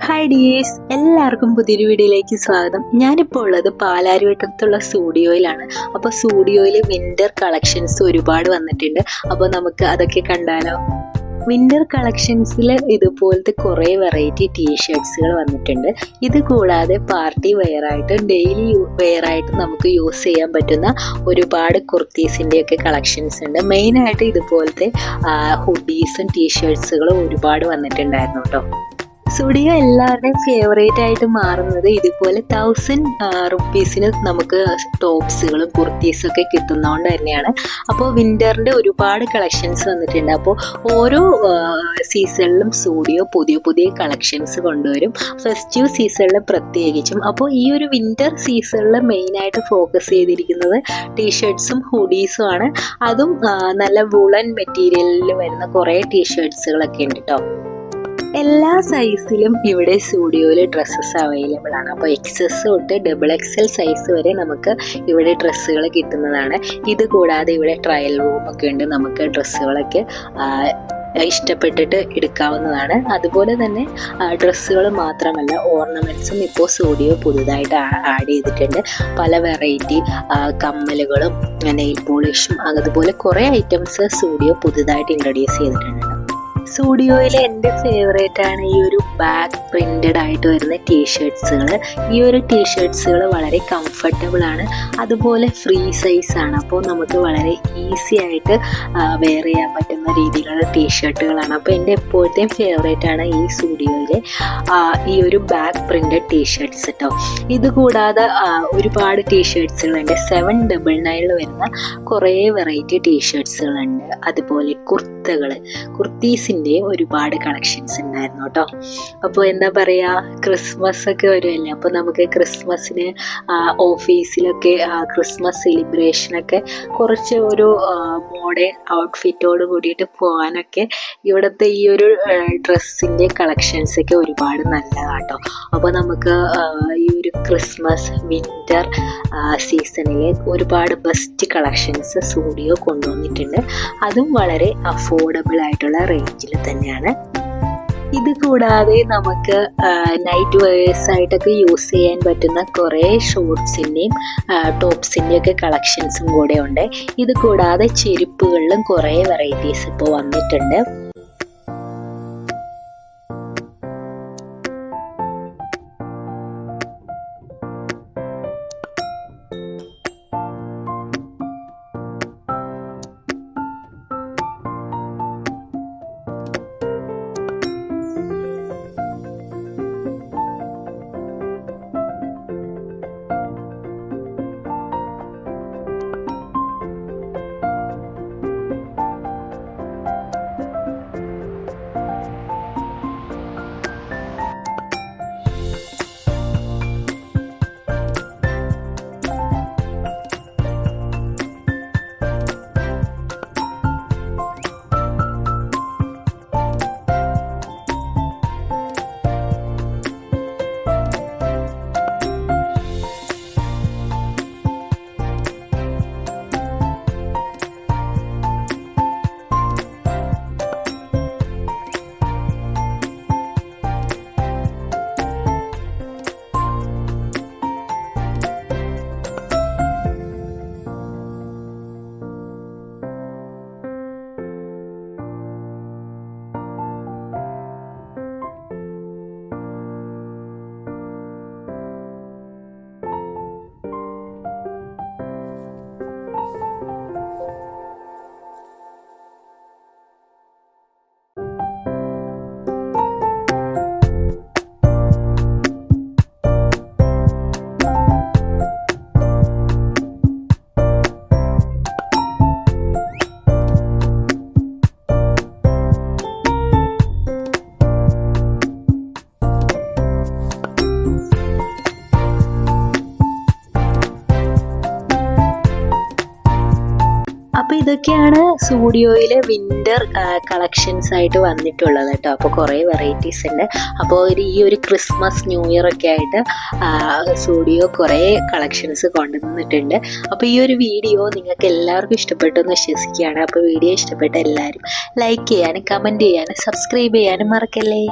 Hi dears, എല്ലാവർക്കും പുതിയൊരു വീഡിയോയിലേക്ക് സ്വാഗതം. ഞാനിപ്പോൾ ഉള്ളത് പാലാരിവട്ടത്തുള്ള സ്റ്റുഡിയോയിലാണ്. അപ്പോൾ സ്റ്റുഡിയോയിൽ വിൻ്റർ കളക്ഷൻസ് ഒരുപാട് വന്നിട്ടുണ്ട്. അപ്പോൾ നമുക്ക് അതൊക്കെ കണ്ടാലോ. വിൻ്റർ കളക്ഷൻസിൽ ഇതുപോലത്തെ കുറേ വെറൈറ്റി ടീഷർട്ട്സുകൾ വന്നിട്ടുണ്ട്. ഇത് കൂടാതെ പാർട്ടി വെയറായിട്ട് ഡെയിലി വെയറായിട്ട് നമുക്ക് യൂസ് ചെയ്യാൻ പറ്റുന്ന ഒരുപാട് കുർത്തീസിൻ്റെയൊക്കെ കളക്ഷൻസ് ഉണ്ട്. മെയിനായിട്ട് ഇതുപോലത്തെ ഹുഡീസും ടീഷർട്ട്സുകളും ഒരുപാട് വന്നിട്ടുണ്ടായിരുന്നു കേട്ടോ. സ്റ്റുഡിയോ എല്ലാവരുടെയും ഫേവറേറ്റ് ആയിട്ട് മാറുന്നത് ഇതുപോലെ 1000 റുപ്പീസിന് നമുക്ക് ടോപ്സുകളും കുർത്തീസും ഒക്കെ കിട്ടുന്നതുകൊണ്ട് തന്നെയാണ്. അപ്പോൾ വിൻ്ററിൻ്റെ ഒരുപാട് കളക്ഷൻസ് വന്നിട്ടുണ്ട്. അപ്പോൾ ഓരോ സീസണിലും സ്റ്റുഡിയോ പുതിയ പുതിയ കളക്ഷൻസ് കൊണ്ടുവരും, ഫെസ്റ്റീവ് സീസണിൽ പ്രത്യേകിച്ചും. അപ്പോൾ ഈ ഒരു വിൻ്റർ സീസണിൽ മെയിനായിട്ട് ഫോക്കസ് ചെയ്തിരിക്കുന്നത് ടീഷർട്ട്സും ഹുഡീസും ആണ്. അതും നല്ല വുളൻ മെറ്റീരിയലിൽ വരുന്ന കുറേ ടീഷർട്ട്സുകളൊക്കെ ഉണ്ട് കേട്ടോ. എല്ലാ സൈസിലും ഇവിടെ സ്റ്റുഡിയോയിൽ ഡ്രസ്സസ് അവൈലബിൾ ആണ്. അപ്പോൾ XS തൊട്ട് XXL സൈസ് വരെ നമുക്ക് ഇവിടെ ഡ്രസ്സുകൾ കിട്ടുന്നതാണ്. ഇത് കൂടാതെ ഇവിടെ ട്രയൽ റൂമൊക്കെ ഉണ്ട്. നമുക്ക് ഡ്രസ്സുകളൊക്കെ ഇഷ്ടപ്പെട്ടിട്ട് എടുക്കാവുന്നതാണ്. അതുപോലെ തന്നെ ഡ്രസ്സുകൾ മാത്രമല്ല, ഓർണമെൻറ്റ്സും ഇപ്പോൾ സ്റ്റുഡിയോ പുതുതായിട്ട് ആഡ് ചെയ്തിട്ടുണ്ട്. പല വെറൈറ്റി കമ്മലുകളും നെയിൽ പോളിഷും അതുപോലെ കുറേ ഐറ്റംസ് സ്റ്റുഡിയോ പുതുതായിട്ട് ഇൻട്രൊഡ്യൂസ് ചെയ്തിട്ടുണ്ട്. സ്റ്റുഡിയോയിലെ എൻ്റെ ഫേവറേറ്റ് ആണ് ഈ ഒരു ബാക്ക് പ്രിൻ്റഡ് ആയിട്ട് വരുന്ന ടീഷർട്ട്സുകൾ. ഈ ഒരു ടീഷർട്ട്സുകൾ വളരെ കംഫർട്ടബിൾ ആണ്, അതുപോലെ ഫ്രീ സൈസാണ്. അപ്പോൾ നമുക്ക് വളരെ ഈസി ആയിട്ട് വെയർ ചെയ്യാൻ പറ്റുന്ന രീതിയിലുള്ള ടീഷർട്ടുകളാണ്. അപ്പോൾ എൻ്റെ എപ്പോഴത്തെയും ഫേവറേറ്റ് ആണ് ഈ സ്റ്റുഡിയോയിലെ ഈ ഒരു ബാക്ക് പ്രിൻ്റഡ് ടീഷർട്ട്സ് കേട്ടോ. ഇത് കൂടാതെ ഒരുപാട് ടീഷർട്ട്സുകളുണ്ട്. 799 വരുന്ന കുറേ വെറൈറ്റി ടീഷർട്ട്സുകളുണ്ട്. അതുപോലെ കുർത്തീസിൻ്റെ ഒരുപാട് കളക്ഷൻസ് ഉണ്ടായിരുന്നു കേട്ടോ. അപ്പോൾ എന്താ പറയുക, ക്രിസ്മസ് ഒക്കെ വരുമല്ലേ. അപ്പോൾ നമുക്ക് ക്രിസ്മസിന് ഓഫീസിലൊക്കെ ക്രിസ്മസ് സെലിബ്രേഷനൊക്കെ കുറച്ച് ഒരു മോഡേൺ ഔട്ട്ഫിറ്റോട് കൂടിയിട്ട് പോകാനൊക്കെ ഇവിടുത്തെ ഈ ഒരു ഡ്രസ്സിൻ്റെ കളക്ഷൻസ് ഒക്കെ ഒരുപാട് നല്ലതാണ് കേട്ടോ. അപ്പോൾ നമുക്ക് ഈ ഒരു ക്രിസ്മസ് വിൻ്റർ സീസണിലെ ഒരുപാട് ബെസ്റ്റ് കളക്ഷൻസ് സ്റ്റുഡിയോ കൊണ്ടുവന്നിട്ടുണ്ട്. അതും വളരെ അഫോർഡബിൾ ആയിട്ടുള്ള റേഞ്ചിൽ തന്നെയാണ്. ഇത് കൂടാതെ നമുക്ക് നൈറ്റ് വെയേഴ്സ് ആയിട്ടൊക്കെ യൂസ് ചെയ്യാൻ പറ്റുന്ന കുറേ ഷോർട്സിൻ്റെയും ടോപ്സിൻ്റെയും ഒക്കെ കളക്ഷൻസും കൂടെ ഉണ്ട്. ഇത് കൂടാതെ ചെരുപ്പുകളിലും കുറേ വെറൈറ്റീസ് ഇപ്പോൾ വന്നിട്ടുണ്ട്. അപ്പോൾ ഇതൊക്കെയാണ് സ്റ്റുഡിയോയിലെ വിൻ്റർ കളക്ഷൻസ് ആയിട്ട് വന്നിട്ടുള്ളത് കേട്ടോ. അപ്പോൾ കുറേ വെറൈറ്റീസ് ഉണ്ട്. അപ്പോൾ ഈ ഒരു ക്രിസ്മസ് ന്യൂ ഇയർ ഒക്കെ ആയിട്ട് സ്റ്റുഡിയോ കുറേ കളക്ഷൻസ് കൊണ്ടുവന്നിട്ടുണ്ട്. അപ്പോൾ ഈ ഒരു വീഡിയോ നിങ്ങൾക്ക് എല്ലാവർക്കും ഇഷ്ടപ്പെട്ടു എന്ന് വിശ്വസിക്കുകയാണ്. അപ്പോൾ വീഡിയോ ഇഷ്ടപ്പെട്ട എല്ലാവരും ലൈക്ക് ചെയ്യാനും കമൻറ്റ് ചെയ്യാനും സബ്സ്ക്രൈബ് ചെയ്യാനും മറക്കല്ലേ.